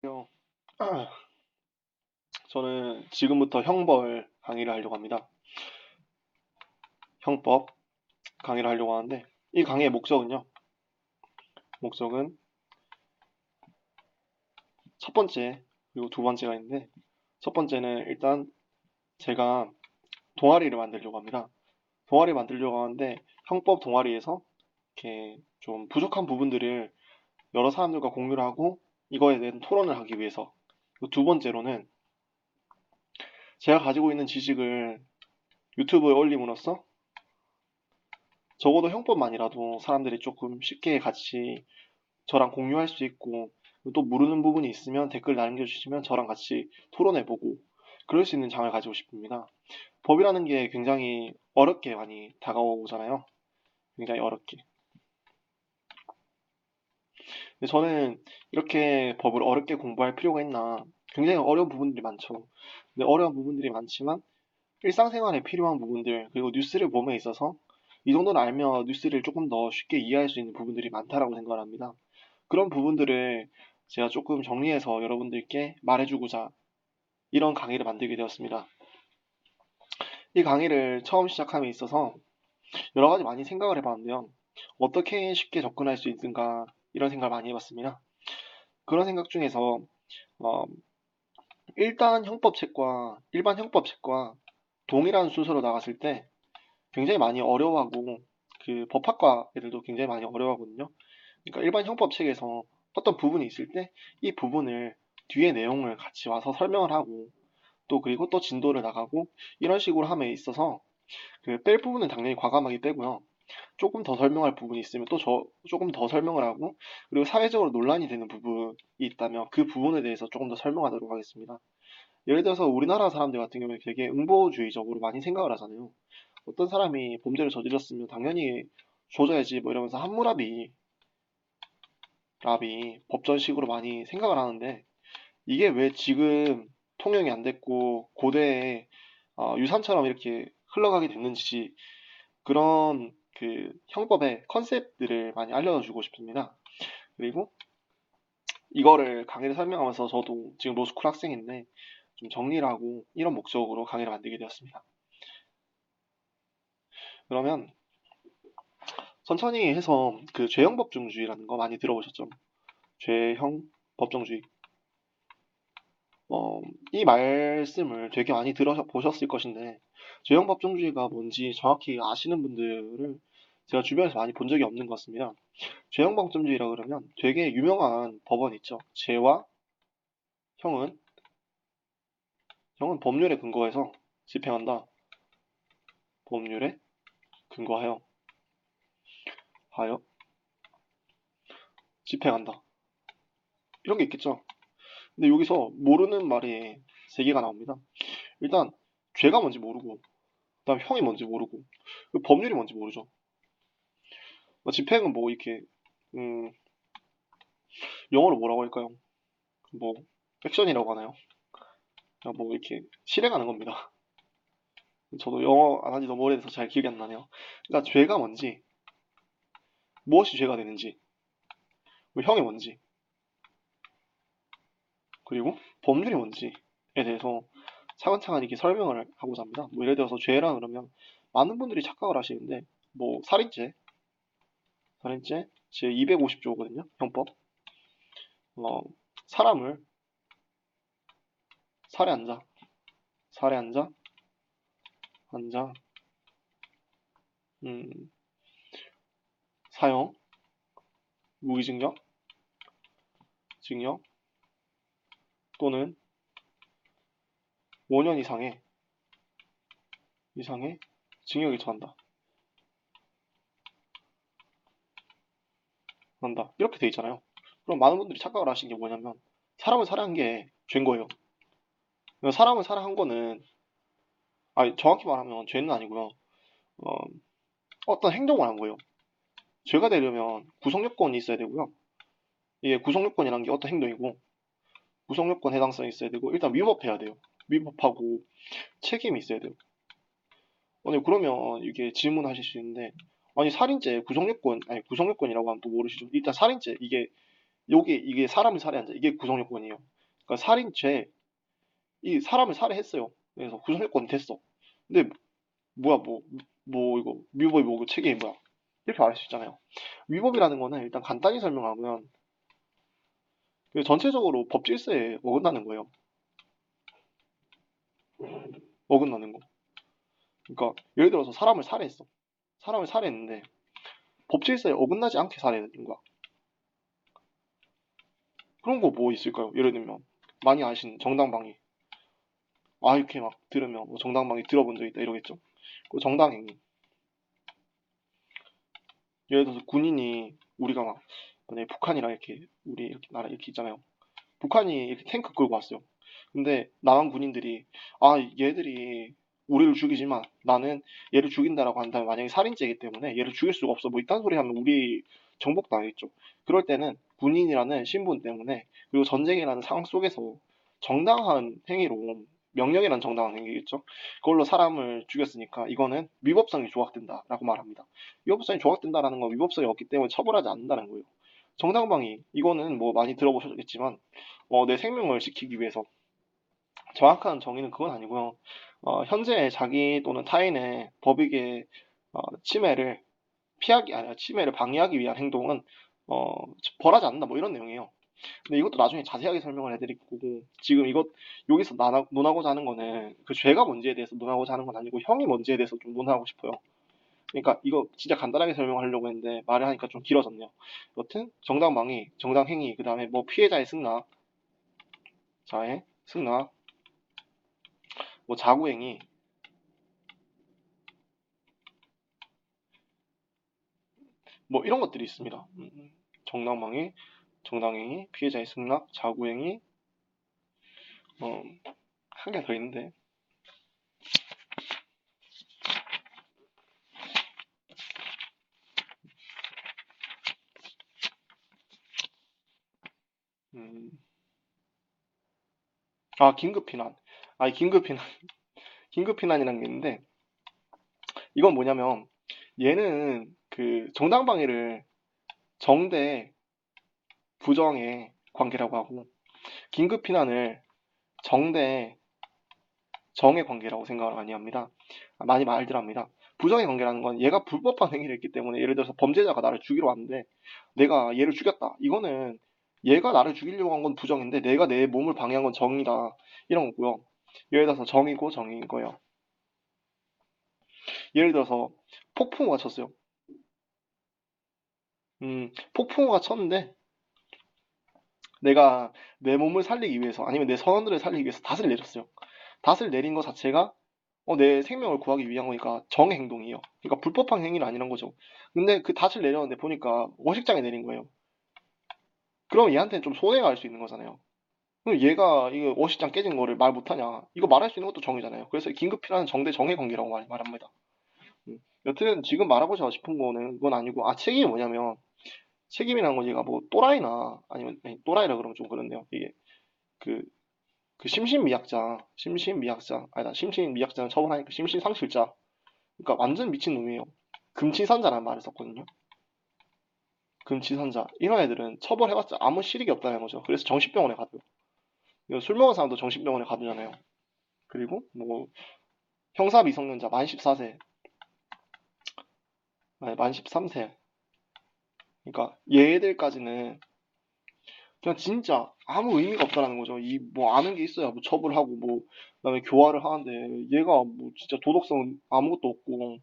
안녕하세요. 저는 지금부터 형벌 강의를 하려고 합니다. 형법 강의를 하려고 하는데, 이 강의의 목적은 첫 번째, 그리고 두 번째가 있는데, 첫 번째는 일단 제가 동아리를 만들려고 합니다. 동아리 만들려고 하는데, 형법 동아리에서 이렇게 좀 부족한 부분들을 여러 사람들과 공유를 하고, 이거에 대한 토론을 하기 위해서. 그리고 두 번째로는 제가 가지고 있는 지식을 유튜브에 올림으로써 적어도 형법만이라도 사람들이 조금 쉽게 같이 저랑 공유할 수 있고, 또 모르는 부분이 있으면 댓글 남겨주시면 저랑 같이 토론해보고 그럴 수 있는 장을 가지고 싶습니다. 법이라는 게 굉장히 어렵게 많이 다가오잖아요. 굉장히 어렵게. 근데 저는 이렇게 법을 어렵게 공부할 필요가 있나, 굉장히 어려운 부분들이 많죠. 근데 어려운 부분들이 많지만 일상생활에 필요한 부분들, 그리고 뉴스를 봄에 있어서 이 정도는 알면 뉴스를 조금 더 쉽게 이해할 수 있는 부분들이 많다라고 생각을 합니다. 그런 부분들을 제가 조금 정리해서 여러분들께 말해주고자 이런 강의를 만들게 되었습니다. 이 강의를 처음 시작함에 있어서 여러 가지 많이 생각을 해봤는데요. 어떻게 쉽게 접근할 수 있는가 이런 생각을 많이 해봤습니다. 그런 생각 중에서 어, 일단 형법책과 일반 형법책과 동일한 순서로 나갔을 때 굉장히 많이 어려워하고 그 법학과 애들도 굉장히 많이 어려워하거든요. 그러니까 일반 형법책에서 어떤 부분이 있을 때 이 부분을 뒤에 내용을 같이 와서 설명을 하고 또 그리고 또 진도를 나가고 이런 식으로 함에 있어서 그 뺄 부분은 당연히 과감하게 빼고요. 조금 더 설명할 부분이 있으면 또 조금 더 설명을 하고 그리고 사회적으로 논란이 되는 부분이 있다면 그 부분에 대해서 조금 더 설명하도록 하겠습니다. 예를 들어서 우리나라 사람들 같은 경우에 되게 응보주의적으로 많이 생각을 하잖아요. 어떤 사람이 범죄를 저질렀으면 당연히 조져야지 뭐 이러면서 함무라비 법전식으로 많이 생각을 하는데 이게 왜 지금 통용이 안 됐고 고대에 유산처럼 이렇게 흘러가게 됐는지 그런 그 형법의 컨셉들을 많이 알려주고 싶습니다. 그리고 이거를 강의를 설명하면서 저도 지금 로스쿨 학생인데 좀 정리를 하고 이런 목적으로 강의를 만들게 되었습니다. 그러면 천천히 해서 그 죄형 법정주의라는 거 많이 들어보셨죠? 죄형 법정주의. 이 말씀을 되게 많이 들어보셨을 것인데, 죄형 법정주의가 뭔지 정확히 아시는 분들을 제가 주변에서 많이 본 적이 없는 것 같습니다. 죄형 법정주의라 그러면 되게 유명한 법원 있죠. 죄와 형은, 형은 법률에 근거해서 집행한다. 법률에 근거하여, 하여, 집행한다. 이런 게 있겠죠. 근데 여기서 모르는 말이 세 개가 나옵니다. 일단, 죄가 뭔지 모르고, 그다음 형이 뭔지 모르고, 그 법률이 뭔지 모르죠. 뭐 집행은 뭐 이렇게 음, 영어로 뭐라고 할까요? 뭐 액션이라고 하나요? 그냥 뭐 이렇게 실행하는 겁니다. 저도 영어 안 한지 너무 오래돼서 잘 기억이 안 나네요. 그러니까 죄가 뭔지, 무엇이 죄가 되는지, 뭐 형이 뭔지, 그리고 법률이 뭔지에 대해서 차근차근 이렇게 설명을 하고자 합니다. 뭐 예를 들어서 죄라 그러면 많은 분들이 착각을 하시는데 뭐 살인죄 제 250조거든요. 형법. 어, 사람을 살해한 자, 살해한 자, 한 자, 음, 사형, 무기징역, 징역 또는 5년 이상의 징역에 처한다. 한다. 이렇게 돼 있잖아요. 그럼 많은 분들이 착각을 하신 게 뭐냐면 사람을 살해한 게 죄인 거예요. 그러니까 사람을 살해한 거는 아니 정확히 말하면 죄는 아니고요. 어, 어떤 행동을 한 거예요. 죄가 되려면 구성요건이 있어야 되고요. 이게 구성요건이란 게 어떤 행동이고 구성요건 해당성이 있어야 되고 일단 위법해야 돼요. 위법하고 책임이 있어야 돼요. 아니 그러면 이게 질문하실 수 있는데 아니 살인죄 구성요건 아니 구성요건이라고 하면 또 모르시죠? 일단 살인죄 이게 이게 사람을 살해한 자, 이게 구성요건이에요. 그러니까 살인죄, 이 사람을 살해했어요. 그래서 구성요건 됐어. 근데 뭐야 이거 위법이 뭐고 책임이 뭐야? 이렇게 말할 수 있잖아요. 위법이라는 거는 일단 간단히 설명하면 그 전체적으로 법 질서에 어긋나는 거예요. 어긋나는 거. 그러니까 예를 들어서 사람을 살해했어. 사람을 살해했는데 법 질서에 어긋나지 않게 살해된 거야. 그런 거 뭐 있을까요? 예를 들면 많이 아시는 정당방위. 아 이렇게 막 들으면 뭐 정당방위 들어본 적 있다 이러겠죠. 그 정당행위. 예를 들어서 군인이 우리가 막 만약에 북한이랑 이렇게 우리 이렇게 나라 이렇게 있잖아요. 북한이 이렇게 탱크 끌고 왔어요. 근데 남한 군인들이 아 얘들이 우리를 죽이지만 나는 얘를 죽인다라고 한다면 만약에 살인죄이기 때문에 얘를 죽일 수가 없어 뭐 이딴 소리 하면 우리 정복도 당하겠죠. 그럴 때는 군인이라는 신분 때문에 그리고 전쟁이라는 상황 속에서 정당한 행위로 명령이란 정당한 행위겠죠. 그걸로 사람을 죽였으니까 이거는 위법성이 조각된다라고 말합니다. 위법성이 조각된다라는 건 위법성이 없기 때문에 처벌하지 않는다는 거예요. 정당방위 이거는 뭐 많이 들어보셨겠지만 내 생명을 지키기 위해서 정확한 정의는 그건 아니고요. 현재 자기 또는 타인의 법익의 침해를 피하기 아니라 침해를 방해하기 위한 행동은 어, 벌하지 않는다 뭐 이런 내용이에요. 근데 이것도 나중에 자세하게 설명을 해드릴 거고 지금 이것 여기서 논하고자 하는 거는 그 죄가 뭔지에 대해서 논하고자 하는 건 아니고 형이 뭔지에 대해서 좀 논하고 싶어요. 그러니까 이거 진짜 간단하게 설명하려고 했는데 말을 하니까 좀 길어졌네요. 여튼 정당방위, 정당행위, 그 다음에 뭐 피해자의 승낙, 자의 승낙, 뭐 자구행위, 뭐 이런 것들이 있습니다. 정당방위, 정당행위, 피해자의 승낙, 자구행위, 한 개 더 있는데, 음, 긴급피난. 긴급피난, 긴급피난이라는 게 있는데, 이건 뭐냐면, 얘는 그 정당방위를 정대, 부정의 관계라고 하고, 긴급피난을 정대, 정의 관계라고 생각을 많이 합니다. 많이 말들 합니다. 부정의 관계라는 건 얘가 불법한 행위를 했기 때문에 예를 들어서 범죄자가 나를 죽이러 왔는데 내가 얘를 죽였다. 이거는 얘가 나를 죽이려고 한 건 부정인데 내가 내 몸을 방해한 건 정이다. 이런 거고요. 예를 들어서 정이고 정의인 거예요. 예를 들어서 폭풍우가 쳤어요. 폭풍우가 쳤는데 내가 내 몸을 살리기 위해서 아니면 내 선원들을 살리기 위해서 닷을 내렸어요. 닷을 내린 것 자체가 내 생명을 구하기 위한 거니까 정의 행동이에요. 그러니까 불법한 행위는 아니란 거죠. 근데 그 닻을 내렸는데 보니까 워식장에 내린 거예요. 그럼 얘한테는 좀 손해가 갈 수 있는 거잖아요. 그럼 얘가 이거 워식장 깨진 거를 말 못하냐? 이거 말할 수 있는 것도 정의잖아요. 그래서 긴급 필요한 정대 정의 관계라고 말합니다. 여튼 지금 말하고자 싶은 거는 그건 아니고 책임이 뭐냐면 책임이라는 건 얘가 뭐 또라이나 아니면 아니, 또라이라 그러면 좀 그런데요. 이게 그, 그 심신미약자 아니다 심신미약자는 처벌하니까 심신상실자 그러니까 완전 미친 놈이에요. 금치산자라는 말을 썼거든요. 금치산자. 이런 애들은 처벌해봤자 아무 실익이 없다는 거죠. 그래서 정신병원에 가둬요. 술 먹은 사람도 정신병원에 가두잖아요. 그리고 뭐 형사 미성년자 만 14세, 아니 만 13세. 그러니까 얘들까지는 그냥 진짜 아무 의미가 없다라는 거죠. 이 뭐 아는 게 있어야 뭐 처벌하고 뭐 그다음에 교화를 하는데 얘가 뭐 진짜 도덕성은 아무것도 없고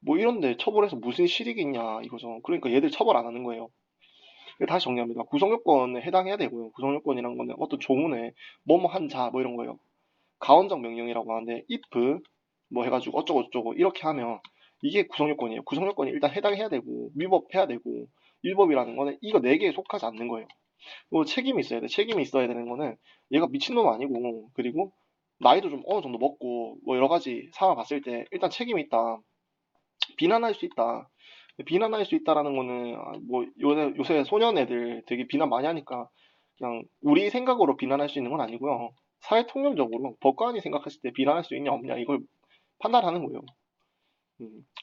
뭐 이런데 처벌해서 무슨 실익이 있냐 이거죠. 그러니까 얘들 처벌 안 하는 거예요. 다시 정리합니다. 구성요건에 해당해야 되고요. 구성요건이란 거는 어떤 조문에 뭐뭐 한 자 뭐 이런 거예요. 가언적 명령이라고 하는데 if 뭐 해가지고 어쩌고 저쩌고 이렇게 하면 이게 구성요건이에요. 구성요건이 일단 해당해야 되고 위법해야 되고 위법이라는 거는 이거 네 개에 속하지 않는 거예요. 그리고 책임이 있어야 돼. 책임이 있어야 되는 거는 얘가 미친놈 아니고 그리고 나이도 좀 어느 정도 먹고 뭐 여러 가지 상황 봤을 때 일단 책임이 있다. 비난할 수 있다. 비난할 수 있다라는 거는 뭐 요새 소년 애들 되게 비난 많이 하니까 그냥 우리 생각으로 비난할 수 있는 건 아니고요. 사회 통념적으로 법관이 생각했을 때 비난할 수 있냐 없냐 이걸 판단하는 거예요.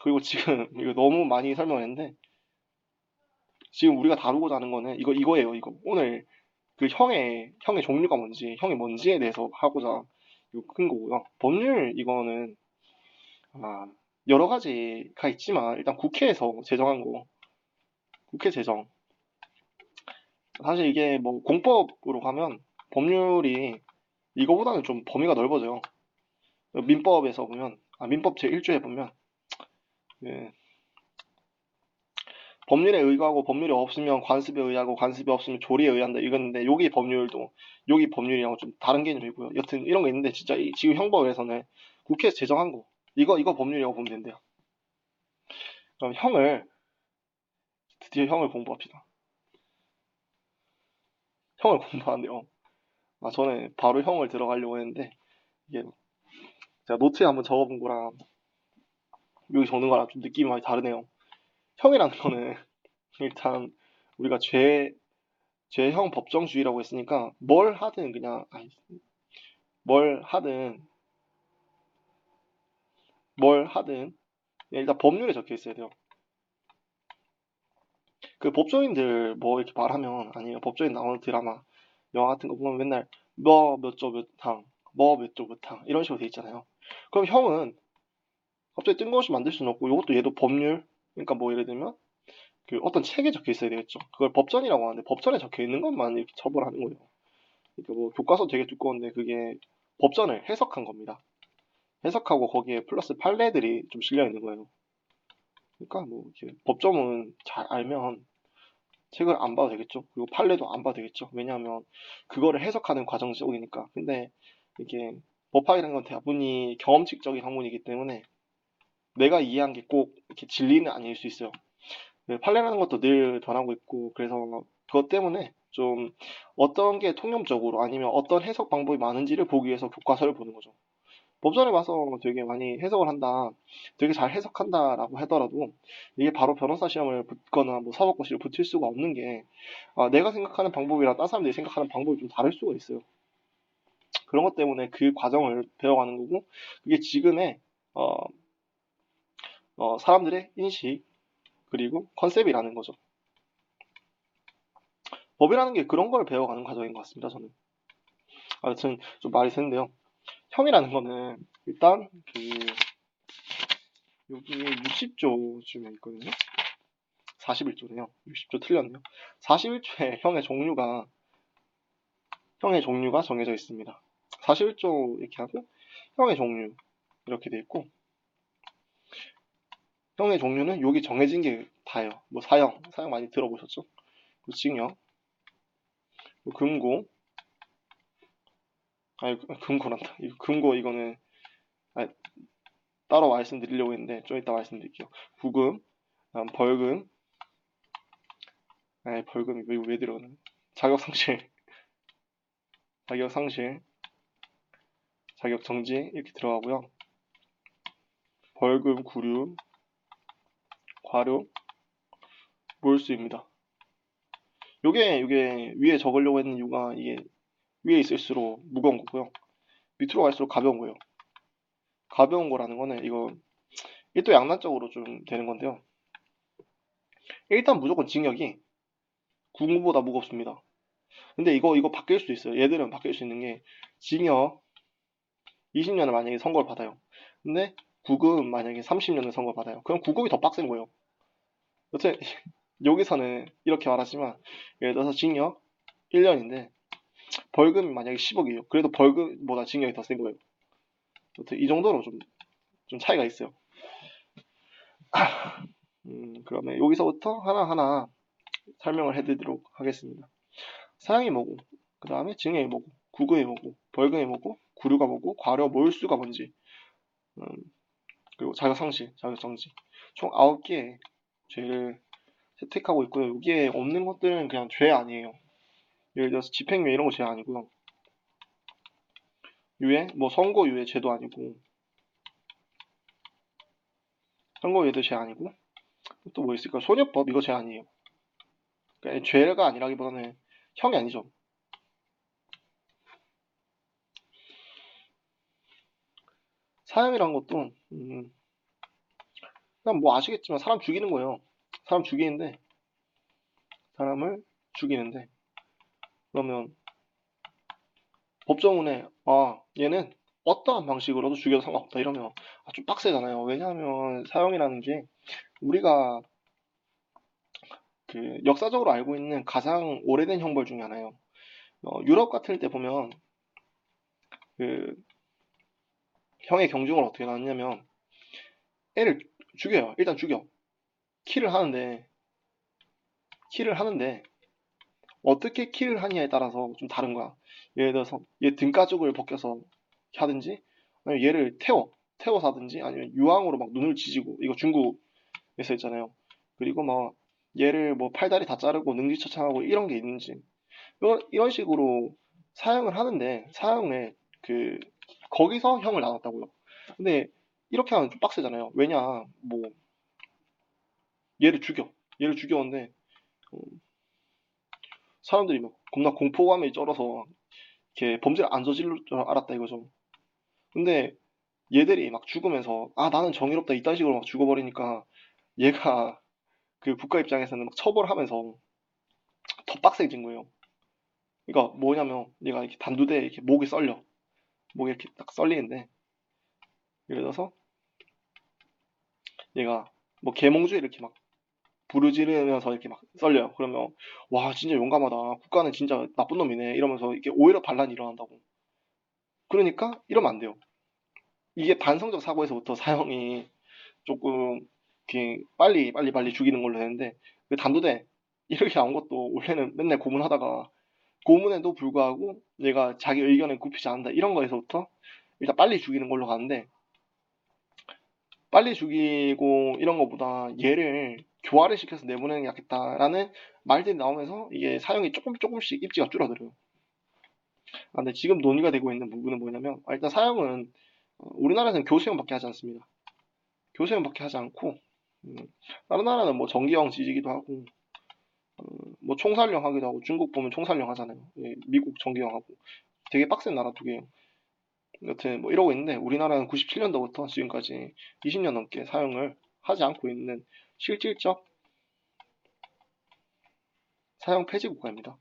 그리고 지금 이거 너무 많이 설명했는데 지금 우리가 다루고자 하는 거는 이거예요, 이거. 오늘 그 형의 종류가 뭔지, 형이 뭔지에 대해서 하고자 이거 큰 거고요. 법률 이거는 아, 여러 가지가 있지만 일단 국회에서 제정한 거, 국회 제정. 사실 이게 뭐 공법으로 가면 법률이 이거보다는 좀 범위가 넓어져요. 민법에서 보면, 민법 제1조에 보면 예, 법률에 의거하고 법률이 없으면 관습에 의하고 관습이 없으면 조리에 의한다 이건데 여기 법률이랑 좀 다른 개념이고요. 여튼 이런 거 있는데 진짜 지금 형법에서는 국회에서 제정한 거 이거 법률이라고 보면 된대요. 그럼 드디어 형을 공부합시다. 형을 공부하는데요. 저는 바로 형을 들어가려고 했는데 이게 제가 노트에 한번 적어본 거랑 여기 적는 거랑 좀 느낌이 많이 다르네요. 형이라는 거는 일단 우리가 죄형 법정주의라고 했으니까 뭘 하든 뭘 하든 일단 법률에 적혀 있어야 돼요. 그 법조인들 뭐 이렇게 말하면 아니면 법조인 나오는 드라마, 영화 같은 거 보면 맨날 뭐 몇 조 몇 항, 뭐 몇 조 몇 항 이런 식으로 돼 있잖아요. 그럼 형은 갑자기 뜬금없이 만들 수는 없고 이것도 얘도 법률 그러니까 뭐 예를 들면 그 어떤 책에 적혀 있어야 되겠죠. 그걸 법전이라고 하는데 법전에 적혀 있는 것만 이렇게 처벌하는 거예요. 그러니까 뭐 교과서 되게 두꺼운데 그게 법전을 해석한 겁니다. 해석하고 거기에 플러스 판례들이 좀 실려 있는 거예요. 그러니까 뭐 이렇게 법조문 잘 알면 책을 안 봐도 되겠죠. 그리고 판례도 안 봐도 되겠죠. 왜냐하면 그거를 해석하는 과정 속이니까. 근데 이게 법학이라는 건 대부분이 경험칙적인 학문이기 때문에 내가 이해한 게 꼭 이렇게 진리는 아닐 수 있어요. 판례라는 것도 늘 변하고 있고 그래서 그것 때문에 좀 어떤 게 통념적으로 아니면 어떤 해석 방법이 많은지를 보기 위해서 교과서를 보는 거죠. 법전에 와서 되게 많이 해석을 한다, 되게 잘 해석한다라고 하더라도 이게 바로 변호사 시험을 붙거나 뭐 사법고시를 붙을 수가 없는 게 내가 생각하는 방법이랑 다른 사람들이 생각하는 방법이 좀 다를 수가 있어요. 그런 것 때문에 그 과정을 배워가는 거고 그게 지금의 어, 사람들의 인식 그리고 컨셉이라는 거죠. 법이라는 게 그런 걸 배워가는 과정인 것 같습니다. 저는. 아무튼 좀 말이 새는데요. 형이라는 거는 일단 그 여기 60조쯤에 있거든요. 41조네요. 60조 틀렸네요. 41조에 형의 종류가 정해져 있습니다. 41조 이렇게 하고 형의 종류 이렇게 돼 있고 형의 종류는 여기 정해진 게 다예요. 뭐 사형 많이 들어보셨죠? 뭐 징역, 뭐 금고, 금고란다. 이거 금고 이거는 아니, 따로 말씀드리려고 했는데 좀 이따 말씀드릴게요. 구금, 벌금, 벌금이 왜 들어가는? 자격상실, 자격상실, 자격정지 이렇게 들어가고요. 벌금, 구류, 과료, 몰수입니다. 요게 위에 적으려고 했는 이유가 이게 위에 있을수록 무거운 거고요. 밑으로 갈수록 가벼운 거예요. 가벼운 거라는 거는 이거 일도 양난적으로 좀 되는 건데요. 일단 무조건 징역이 구금보다 무겁습니다. 근데 이거 바뀔 수 있어요. 얘들은 바뀔 수 있는 게 징역 20년을 만약에 선고를 받아요. 근데 구금 만약에 30년을 선고를 받아요. 그럼 구금이 더 빡센 거예요. 여튼 여기서는 이렇게 말하지만 예를 들어서 징역 1년인데 벌금이 만약에 10억이에요. 그래도 벌금보다 징역이 더 센 거예요. 여튼 이 정도로 좀 차이가 있어요. 그러면 여기서부터 하나하나 설명을 해드리도록 하겠습니다. 사형이 뭐고, 그 다음에 징역이 뭐고, 구금이 뭐고, 벌금이 뭐고, 구류가 뭐고, 과료, 몰수가 뭔지, 음, 그리고 자격상실, 자격정지. 총 9개의 죄를 채택하고 있고요. 여기에 없는 것들은 그냥 죄 아니에요. 예를 들어서 집행유예 이런 거 죄 아니고요. 뭐 선고유예 죄도 아니고, 선고유예도 죄 아니고, 또 뭐 있을까? 소녀법 이거 죄 아니에요. 그러니까 죄가 아니라기보다는 형이 아니죠. 사형이란 것도 그냥 뭐 아시겠지만 사람 죽이는 거예요. 사람 죽이는데 사람을 죽이는데, 그러면 법정원에 얘는 어떠한 방식으로도 죽여도 상관없다 이러면 좀 빡세잖아요. 왜냐하면 사형이라는 게 우리가 그 역사적으로 알고 있는 가장 오래된 형벌 중에 하나예요. 유럽 같은 때 보면 그 형의 경중을 어떻게 나누냐면 애를 죽여요. 일단 죽여. 킬을 하는데 킬을 하는데 어떻게 킬을 하느냐에 따라서 좀 다른 거야. 예를 들어서 얘 등가죽을 벗겨서 하든지 아니면 얘를 태워서 하든지 아니면 유황으로 막 눈을 지지고 이거 중국에서 했잖아요. 그리고 막 얘를 뭐 팔다리 다 자르고 능지처창하고 이런 게 있는지 이런 식으로 사형을 하는데 사형에 그 거기서 형을 나눴다고요. 근데 이렇게 하면 좀 빡세잖아요. 왜냐 뭐 얘를 죽여 얘를 죽였는데 어, 사람들이 막 겁나 공포감에 쩔어서 이렇게 범죄를 안 저지를 줄 알았다 이거죠. 근데 얘들이 막 죽으면서 나는 정의롭다 이딴 식으로 막 죽어버리니까 얘가 그 국가 입장에서는 막 처벌하면서 더 빡세진 거예요. 그러니까 뭐냐면 얘가 이렇게 단두대에 이렇게 목이 썰려. 목이 이렇게 딱 썰리는데 예를 들어서 얘가 뭐 계몽주의 이렇게 막 부르지르면서 이렇게 막 썰려요. 그러면 와 진짜 용감하다. 국가는 진짜 나쁜 놈이네. 이러면서 이게 오히려 반란이 일어난다고. 그러니까 이러면 안 돼요. 이게 반성적 사고에서부터 사형이 조금 이렇게 빨리 죽이는 걸로 되는데 그 단두대 이렇게 나온 것도 원래는 맨날 고문하다가 고문에도 불구하고 얘가 자기 의견에 굽히지 않는다 이런 거에서부터 일단 빨리 죽이는 걸로 가는데 빨리 죽이고 이런 것보다 얘를 교화를 시켜서 내보내는 게 낫겠다라는 말들이 나오면서 이게 사형이 조금씩 입지가 줄어들어요. 근데 지금 논의가 되고 있는 부분은 뭐냐면 일단 사형은 우리나라에서는 교수형밖에 하지 않습니다. 교수형밖에 하지 않고 음, 다른 나라는 뭐 정기형 지지기도 하고 뭐 총살령 하기도 하고 중국 보면 총살령 하잖아요. 예, 미국 정기형 하고 되게 빡센 나라 두 개예요. 여튼 뭐 이러고 있는데 우리나라는 97년도부터 지금까지 20년 넘게 사용을 하지 않고 있는 실질적 사형 폐지 국가입니다.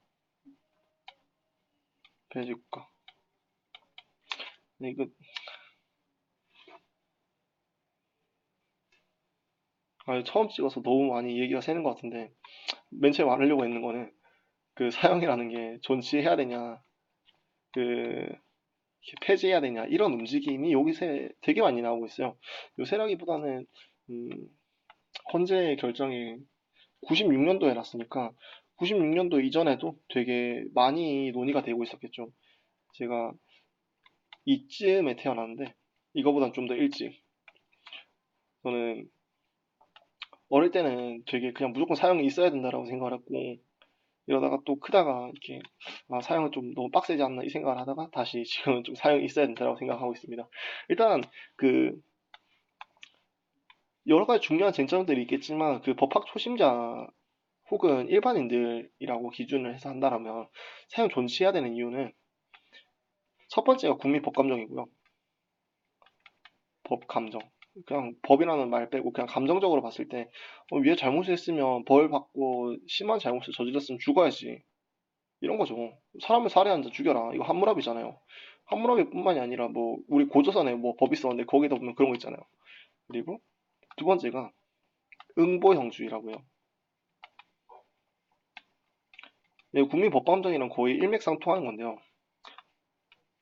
폐지 국가. 근데 이거 처음 찍어서 너무 많이 얘기가 새는 것 같은데 맨 처음에 말하려고 했는 거는 그 사형이라는 게 존치해야 되냐 그 폐지해야 되냐 이런 움직임이 여기서 되게 많이 나오고 있어요. 요새라기보다는 음, 헌재 결정이 96년도에 났으니까 96년도 이전에도 되게 많이 논의가 되고 있었겠죠. 제가 이쯤에 태어났는데 이거보단 좀 더 일찍 저는 어릴 때는 되게 그냥 무조건 사형이 있어야 된다라고 생각을 했고 이러다가 또 크다가 이렇게 사형은 좀 너무 빡세지 않나 이 생각을 하다가 다시 지금은 좀 사형이 있어야 된다라고 생각하고 있습니다. 일단 그 여러 가지 중요한 쟁점들이 있겠지만 그 법학 초심자 혹은 일반인들이라고 기준을 해서 한다면 사형 존치해야 되는 이유는 첫 번째가 국민 법감정이고요. 법 감정. 그냥 법이라는 말 빼고 그냥 감정적으로 봤을 때 얘 잘못을 했으면 벌 받고 심한 잘못을 저질렀으면 죽어야지. 이런 거죠. 사람을 살해한 자 죽여라. 이거 함무라비잖아요. 함무라비뿐만이 아니라 뭐 우리 고조선에 뭐 법 있었는데 거기다 보면 그런 거 있잖아요. 그리고 두 번째가 응보형주의라고요. 네, 국민 법감정이랑 거의 일맥상통하는 건데요.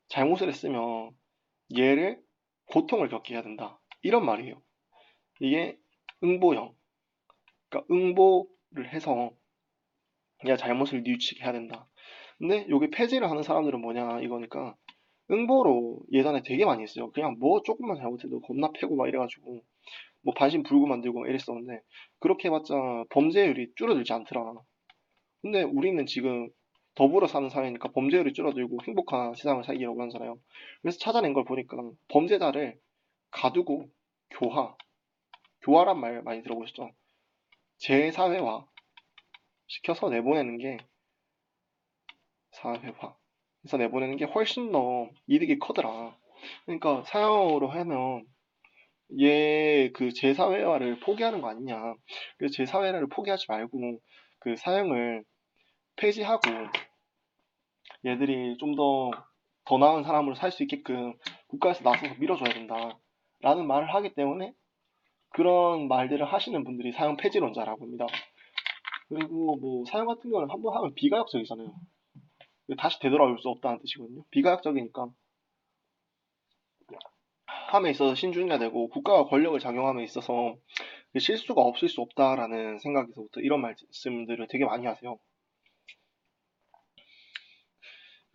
잘못을 했으면 얘를 고통을 겪게 해야 된다. 이런 말이에요. 이게 응보형. 그러니까 응보를 해서 얘가 잘못을 뉘우치게 해야 된다. 근데 여기 폐지를 하는 사람들은 뭐냐 이거니까 응보로 예전에 되게 많이 했어요. 그냥 뭐 조금만 잘못해도 겁나 패고 막 이래가지고 뭐 반신불구 만들고 막 이랬었는데 그렇게 해봤자 범죄율이 줄어들지 않더라. 근데 우리는 지금 더불어 사는 사회니까 범죄율이 줄어들고 행복한 세상을 살기라고 하잖아요. 그래서 찾아낸 걸 보니까 범죄자를 가두고 교화란 말 많이 들어보셨죠? 재사회화 시켜서 내보내는 게 사회화. 해서 내보내는 게 훨씬 더 이득이 커더라. 그러니까 사형으로 하면 얘 그 재사회화를 포기하는 거 아니냐. 그래서 재사회화를 포기하지 말고 그 사형을 폐지하고 얘들이 좀 더 나은 사람으로 살 수 있게끔 국가에서 나서서 밀어줘야 된다. 라는 말을 하기 때문에 그런 말들을 하시는 분들이 사형 폐지론자라고 합니다. 그리고 뭐 사형 같은 경우는 한번 하면 비가역적이잖아요. 다시 되돌아올 수 없다는 뜻이거든요. 비가역적이니까 함에 있어서 신중해야 되고 국가가 권력을 작용함에 있어서 실수가 없을 수 없다라는 생각에서부터 이런 말씀들을 되게 많이 하세요.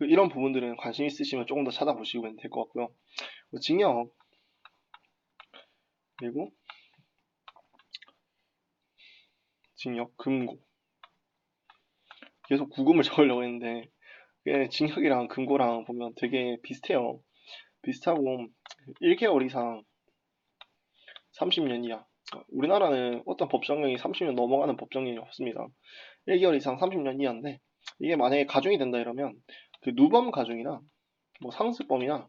이런 부분들은 관심 있으시면 조금 더 찾아보시면 될 것 같고요. 징역 그리고 징역, 금고 계속 구금을 적으려고 했는데 징역이랑 금고랑 보면 되게 비슷해요. 비슷하고 1개월 이상 30년 이하 우리나라는 어떤 법정형이 30년 넘어가는 법정형이 없습니다. 1개월 이상 30년 이하인데 이게 만약에 가중이 된다 이러면 그 누범 가중이나 뭐 상습범이나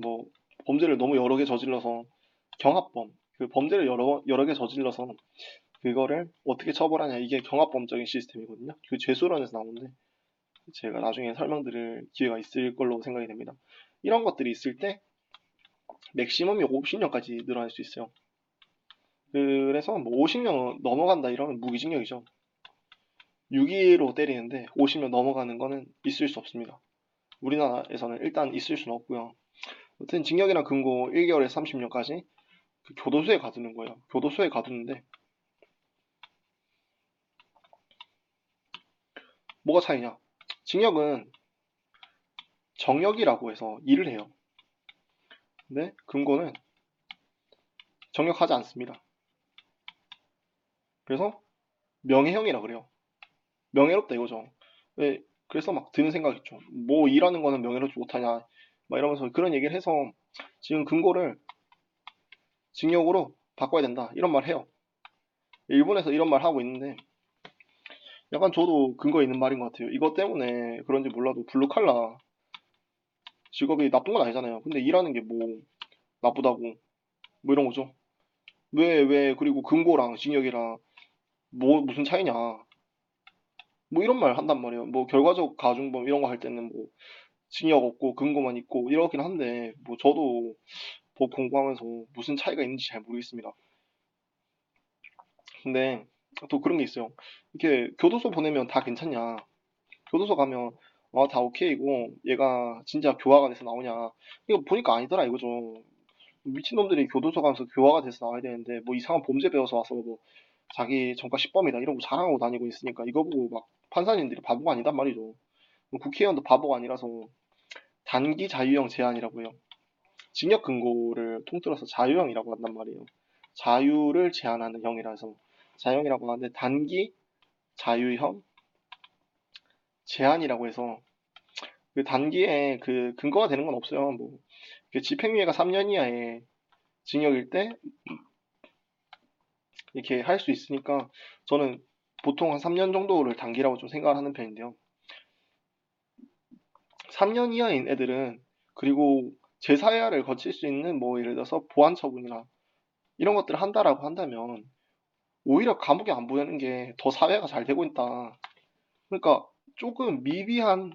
뭐 범죄를 너무 여러 개 저질러서 경합범 그 범죄를 여러 개 저질러서 그거를 어떻게 처벌하냐 이게 경합범적인 시스템이거든요. 그 죄수론에서 나오는데 제가 나중에 설명드릴 기회가 있을 걸로 생각이 됩니다. 이런 것들이 있을 때 맥시멈이 50년까지 늘어날 수 있어요. 그래서 뭐 50년 넘어간다 이러면 무기징역이죠. 6기로 때리는데 50년 넘어가는 거는 있을 수 없습니다. 우리나라에서는 일단 있을 수는 없고요. 아무튼 징역이나 금고 1개월에서 30년까지 그 교도소에 가두는 거예요. 교도소에 가두는데 뭐가 차이냐? 징역은 정역이라고 해서 일을 해요. 근데 금고는 정역하지 않습니다. 그래서 명예형이라 그래요. 명예롭다 이거죠. 왜 그래서 막 드는 생각 있죠. 뭐 일하는 거는 명예롭지 못하냐 막 이러면서 그런 얘기를 해서 지금 금고를 징역으로 바꿔야 된다 이런 말 해요. 일본에서 이런 말 하고 있는데 약간 저도 근거 있는 말인 것 같아요. 이것 때문에 그런지 몰라도 블루칼라 직업이 나쁜 건 아니잖아요. 근데 일하는 게 뭐 나쁘다고 뭐 이런 거죠. 왜 그리고 금고랑 징역이랑 뭐 무슨 차이냐 뭐 이런 말 한단 말이에요. 뭐 결과적 가중범 이런 거 할 때는 뭐 징역 없고 금고만 있고 이러긴 한데 뭐 저도 법 공부하면서 무슨 차이가 있는지 잘 모르겠습니다. 근데 또 그런 게 있어요. 이렇게 교도소 보내면 다 괜찮냐? 교도소 가면 다 오케이고 얘가 진짜 교화가 돼서 나오냐? 이거 보니까 아니더라 이거죠. 미친놈들이 교도소 가면서 교화가 돼서 나와야 되는데 뭐 이상한 범죄 배워서 와서 뭐 자기 전과 10범이다 이런 거 자랑하고 다니고 있으니까 이거 보고 막 판사님들이 바보가 아니단 말이죠. 뭐 국회의원도 바보가 아니라서 단기 자유형 제한이라고 해요. 징역 금고를 통틀어서 자유형이라고 한단 말이에요. 자유를 제한하는 형이라서 자유형이라고 하는데 단기 자유형 제한이라고 해서 그 단기에 그 근거가 되는 건 없어요. 뭐 그 집행유예가 3년 이하의 징역일 때 이렇게 할 수 있으니까 저는 보통 한 3년 정도를 단기라고 좀 생각을 하는 편인데요. 3년 이하인 애들은 그리고 재사회화를 거칠 수 있는 뭐 예를 들어서 보안 처분이나 이런 것들을 한다라고 한다면 오히려 감옥에 안 보내는 게 더 사회가 잘 되고 있다. 그러니까 조금 미비한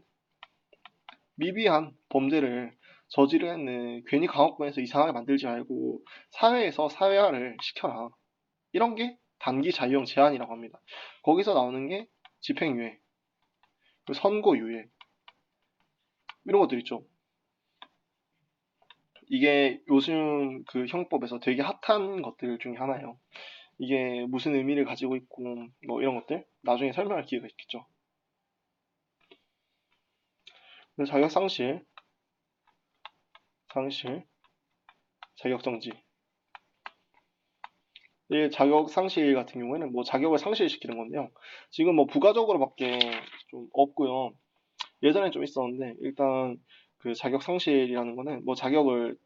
범죄를 저지르는 괜히 감옥 보내서 이상하게 만들지 말고 사회에서 사회화를 시켜라. 이런 게 단기 자유형 제한이라고 합니다. 거기서 나오는 게 집행유예, 선고유예 이런 것들 있죠. 이게 요즘 그 형법에서 되게 핫한 것들 중에 하나예요. 이게 무슨 의미를 가지고 있고 뭐 이런 것들 나중에 설명할 기회가 있겠죠. 자격 상실, 자격 정지. 이 자격 상실 같은 경우에는 뭐 자격을 상실시키는 건데요. 지금 뭐 부가적으로밖에 좀 없고요. 예전에 좀 있었는데 일단 그 자격 상실이라는 거는 뭐 자격을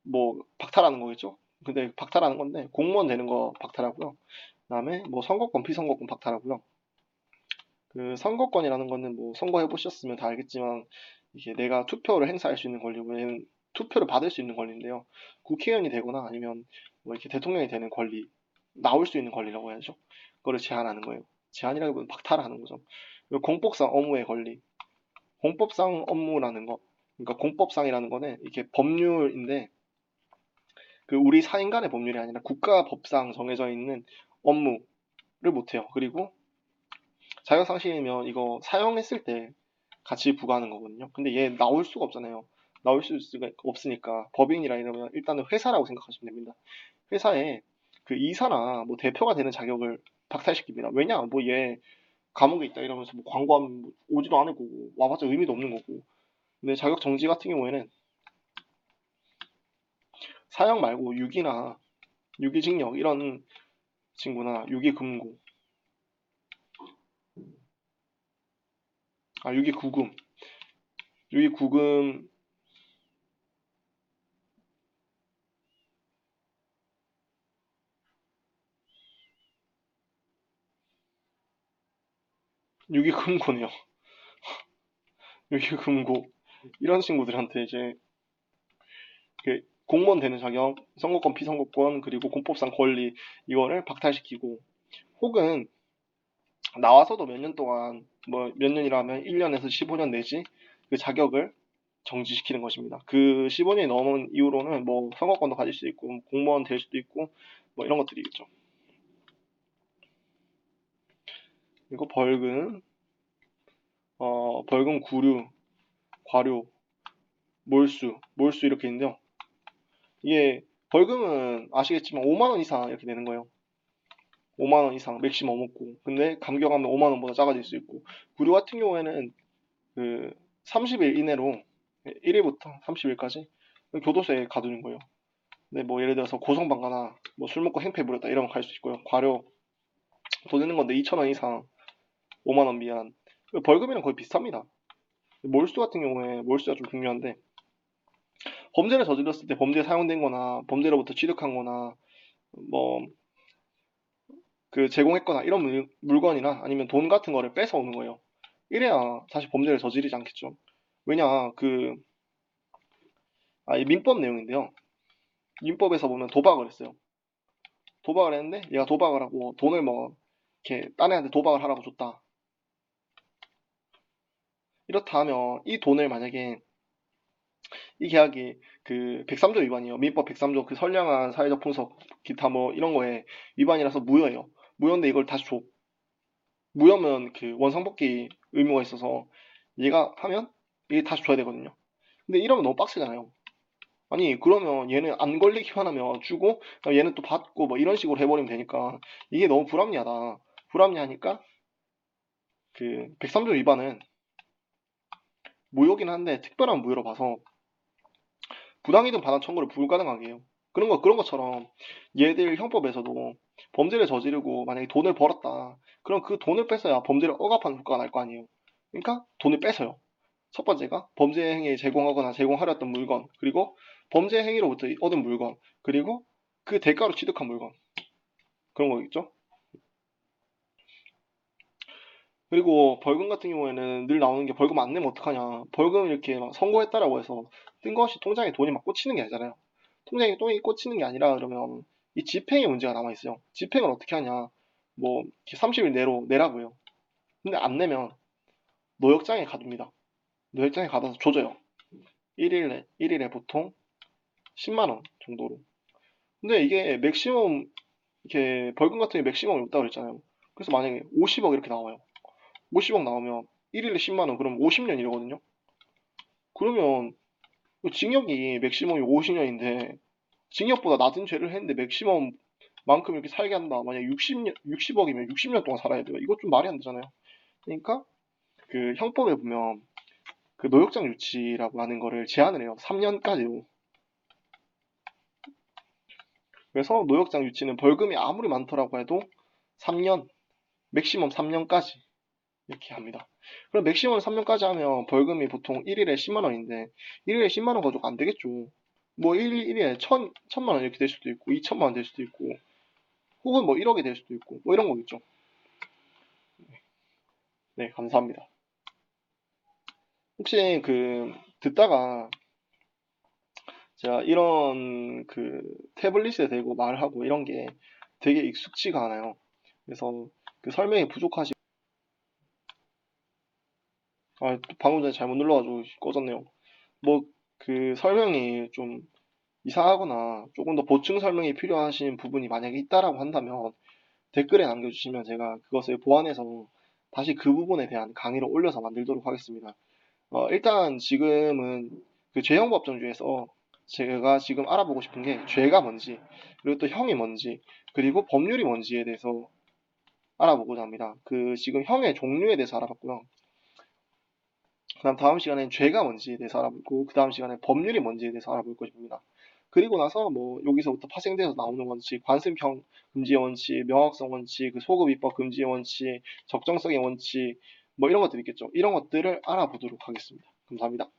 뭐 박탈하는 거겠죠. 근데 박탈하는 건데 공무원 되는 거 박탈하고요. 그다음에 뭐 선거권, 피선거권 박탈하고요. 그 선거권이라는 거는 뭐 선거해 보셨으면 다 알겠지만 이게 내가 투표를 행사할 수 있는 권리고 얘는 투표를 받을 수 있는 권리인데요. 국회의원이 되거나 아니면 뭐 이렇게 대통령이 되는 권리, 나올 수 있는 권리라고 해야죠. 거를 제한하는 거예요. 제한이라기보다는 박탈하는 거죠. 그리고 공법상 업무의 권리. 공법상 업무라는 거. 그러니까 공법상이라는 거는 이게 법률인데 그 우리 사인 간의 법률이 아니라 국가 법상 정해져 있는 업무를 못해요. 그리고 자격상실이면 이거 사용했을 때 같이 부과하는 거거든요. 근데 얘 나올 수가 없잖아요. 나올 수가 없으니까 법인이라 이러면 일단은 회사라고 생각하시면 됩니다. 회사에 그 이사나 뭐 대표가 되는 자격을 박탈시킵니다. 왜냐? 뭐 얘 감옥에 있다 이러면서 뭐 광고하면 뭐 오지도 않을 거고 와봤자 의미도 없는 거고. 근데 자격 정지 같은 경우에는 사형 말고 유기나 유기징역 이런 친구나 유기금고, 유기구금, 유기구금, 유기금고네요. 유기금고 이런 친구들한테 이제 그 공무원 되는 자격, 선거권, 피선거권, 그리고 공법상 권리 이거를 박탈시키고 혹은 나와서도 몇 년 동안 뭐 몇 년이라면 1년에서 15년 내지 그 자격을 정지시키는 것입니다. 그 15년이 넘은 이후로는 뭐 선거권도 가질 수 있고 공무원 될 수도 있고 뭐 이런 것들이겠죠. 그리고 벌금, 벌금 구류, 과료, 몰수 이렇게 있는데요. 이게 벌금은 아시겠지만 5만 원 이상 이렇게 내는 거예요. 5만 원 이상 맥시멈 없고 근데 감경하면 5만 원보다 작아질 수 있고 구류 같은 경우에는 그 30일 이내로 1일부터 30일까지 교도소에 가두는 거예요. 근데 뭐 예를 들어서 고성방가나 뭐 술 먹고 행패 부렸다 이러면 갈 수 있고요. 과료 돈 내는 건데 2천 원 이상 5만 원 미만 벌금이랑 거의 비슷합니다. 몰수 같은 경우에 몰수가 좀 중요한데 범죄를 저질렀을 때 범죄에 사용된 거나 범죄로부터 취득한 거나 뭐 그 제공했거나 이런 물건이나 아니면 돈 같은 거를 뺏어 오는 거예요. 이래야 다시 범죄를 저지르지 않겠죠. 왜냐 이 민법 내용인데요. 민법에서 보면 도박을 했어요. 도박을 했는데 얘가 도박을 하고 돈을 뭐 이렇게 딴 애한테 도박을 하라고 줬다. 이렇다 하면 이 돈을 만약에 이 계약이 그 103조 위반이에요. 민법 103조 그 선량한 사회적 분석 기타 뭐 이런 거에 위반이라서 무효예요. 무효인데 이걸 다시 줘. 무효면 그 원상복귀 의무가 있어서 얘가 하면 이게 다시 줘야 되거든요. 근데 이러면 너무 빡세잖아요. 아니 그러면 얘는 안 걸리기만 하면 주고 얘는 또 받고 뭐 이런 식으로 해버리면 되니까 이게 너무 불합리하다. 불합리하니까 그 103조 위반은 무효긴 한데 특별한 무효로 봐서 부당이득 반환 청구를 불가능하게 해요. 그런 것처럼 얘들 형법에서도 범죄를 저지르고 만약에 돈을 벌었다. 그럼 그 돈을 뺏어야 범죄를 억압하는 효과가 날 거 아니에요. 그러니까 돈을 뺏어요. 첫 번째가 범죄 행위에 제공하거나 제공하려 했던 물건, 그리고 범죄 행위로부터 얻은 물건, 그리고 그 대가로 취득한 물건. 그런 거겠죠? 그리고 벌금 같은 경우에는 늘 나오는 게 벌금 안 내면 어떡하냐. 벌금 이렇게 막 선고했다라고 해서 뜬금없이 통장에 돈이 막 꽂히는 게 아니잖아요. 통장에 돈이 꽂히는 게 아니라 그러면 이 집행의 문제가 남아있어요. 집행을 어떻게 하냐. 뭐 30일 내로 내라고요. 근데 안 내면 노역장에 가둡니다. 노역장에 가둬서 조져요. 1일에 보통 10만 원 정도로. 근데 이게 맥시멈 이렇게 벌금 같은 게 맥시멈이 없다고 그랬잖아요. 그래서 만약에 50억 이렇게 나와요. 50억 나오면 1일에 10만 원 그럼 50년 이러거든요. 그러면 징역이 맥시멈이 50년인데 징역보다 낮은 죄를 했는데 맥시멈만큼 이렇게 살게 한다. 만약 60억이면 60년 동안 살아야 돼요. 이거 좀 말이 안 되잖아요. 그러니까 그 형법에 보면 그 노역장 유치라고 하는 거를 제한을 해요. 3년까지로. 그래서 노역장 유치는 벌금이 아무리 많더라고 해도 3년, 맥시멈 3년까지 이렇게 합니다. 그럼 맥시멈 3년까지 하면 벌금이 보통 1일에 10만 원인데 1일에 10만 원 가지고 안 되겠죠. 뭐 1일에 천만 원 이렇게 될 수도 있고 2천만 원 될 수도 있고 혹은 뭐 1억이 될 수도 있고 뭐 이런 거겠죠. 네, 감사합니다. 혹시 그 듣다가 제가 이런 그 태블릿에 대고 말하고 이런 게 되게 익숙지가 않아요. 그래서 그 설명이 부족하시, 방금 전에 잘못 눌러가지고 꺼졌네요. 뭐, 그 설명이 좀 이상하거나 조금 더 보충 설명이 필요하신 부분이 만약에 있다라고 한다면 댓글에 남겨주시면 제가 그것을 보완해서 다시 그 부분에 대한 강의를 올려서 만들도록 하겠습니다. 일단 지금은 그 죄형법정 중에서 제가 지금 알아보고 싶은 게 죄가 뭔지, 그리고 또 형이 뭔지, 그리고 법률이 뭔지에 대해서 알아보고자 합니다. 그 지금 형의 종류에 대해서 알아봤고요. 그다음 다음 시간엔 죄가 뭔지에 대해서 알아보고, 그 다음 시간에 법률이 뭔지에 대해서 알아볼 것입니다. 그리고 나서 뭐 여기서부터 파생돼서 나오는 원칙, 관습형 금지의 원칙, 명확성 원칙, 그 소급 입법 금지의 원칙, 적정성의 원칙, 뭐 이런 것들 있겠죠. 이런 것들을 알아보도록 하겠습니다. 감사합니다.